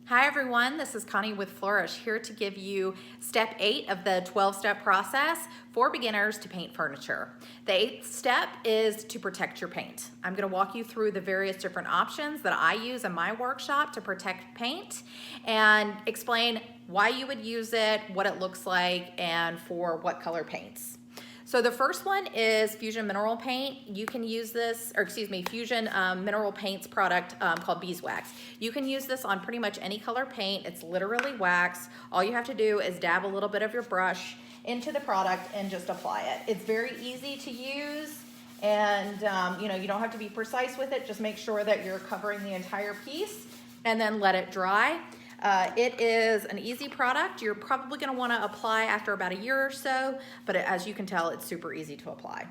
Hi everyone, this is Connie with Flourish, here to give you step 8 of the 12-step process for beginners to paint furniture. The 8th step is to protect your paint. I'm going to walk you through the various different options that I use in my workshop to protect paint and explain why you would use it, what it looks like, and for what color paints. So the first one is Fusion Mineral Paint. You can use this, Fusion Mineral Paints product called Beeswax. You can use this on pretty much any color paint. It's literally wax. All you have to do is dab a little bit of your brush into the product and just apply it. It's very easy to use, and you don't have to be precise with it. Just make sure that you're covering the entire piece and then let it dry. It is an easy product. You're probably going to want to apply after about a year or so, but as you can tell, it's super easy to apply.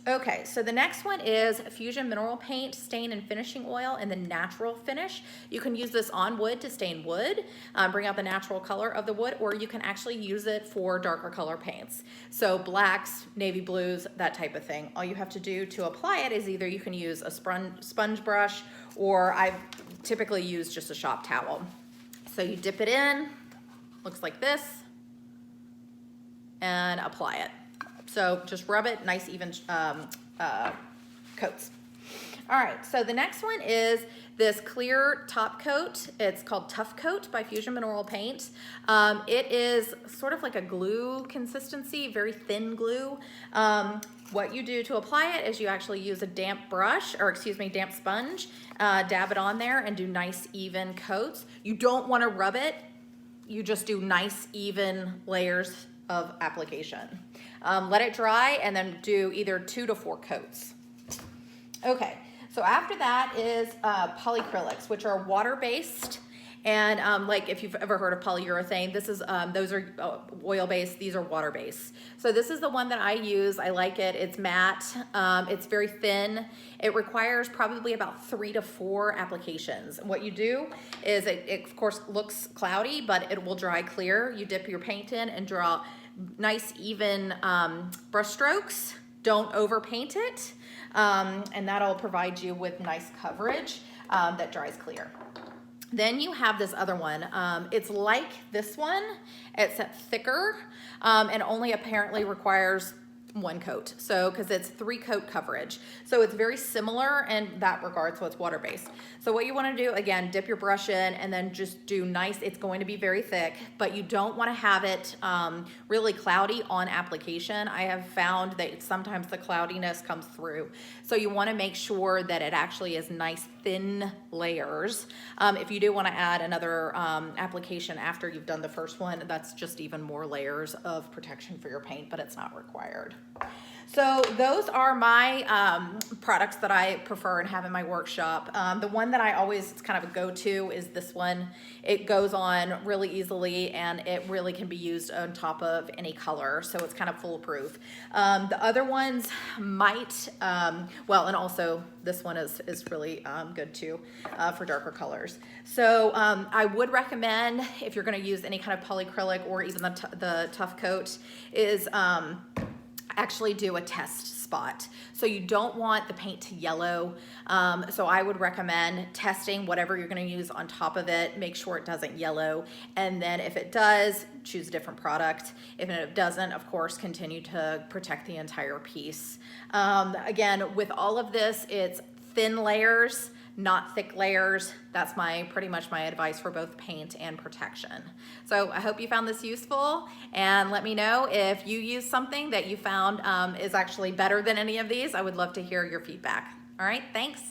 Okay, so the next one is Fusion Mineral Paint Stain and Finishing Oil in the natural finish. You can use this on wood to stain wood, bring out the natural color of the wood, or you can actually use it for darker color paints. So blacks, navy blues, that type of thing. All you have to do to apply it is either you can use a sponge brush, or I typically use just a shop towel. So you dip it in, looks like this, and apply it. So just rub it, nice even coats. All right, so the next one is this clear top coat. It's called Tough Coat by Fusion Mineral Paint. It is sort of like a glue consistency, very thin glue. What you do to apply it is you actually use a damp sponge, dab it on there and do nice even coats. You don't want to rub it. You just do nice even layers of application. Let it dry and then do either 2 to 4 coats. Okay, so after that is polycrylics, which are water-based. And like if you've ever heard of polyurethane, this is those are oil-based, these are water-based. So this is the one that I use. I like it. It's matte. It's very thin. It requires probably about 3 to 4 applications. What you do is it of course looks cloudy, but it will dry clear. You dip your paint in and draw nice even brush strokes. Don't overpaint it, and that'll provide you with nice coverage that dries clear. Then you have this other one. It's like this one, except thicker, and only apparently requires 1 coat. So, because it's 3 coat coverage. So it's very similar in that regard, so it's water-based. So what you want to do, again, dip your brush in and then just do nice, it's going to be very thick, but you don't want to have it really cloudy on application. I have found that sometimes the cloudiness comes through. So you want to make sure that it actually is nice thin layers. If you do want to add another application after you've done the first one, that's just even more layers of protection for your paint, but it's not required. So those are my products that I prefer and have in my workshop. The one that I always, it's kind of a go-to, is this one. It goes on really easily and it really can be used on top of any color, so it's kind of foolproof. The other ones might, well, and also this one is really good too for darker colors. So I would recommend, if you're going to use any kind of polycrylic or even the Tough Coat, is actually do a test spot. So you don't want the paint to yellow. So I would recommend testing whatever you're going to use on top of it. Make sure it doesn't yellow. And then if it does, choose a different product. If it doesn't, of course, continue to protect the entire piece. Again, with all of this, it's thin layers, not thick layers. That's pretty much my advice for both paint and protection. So I hope you found this useful, and let me know if you use something that you found is actually better than any of these. I would love to hear your feedback. All right, thanks.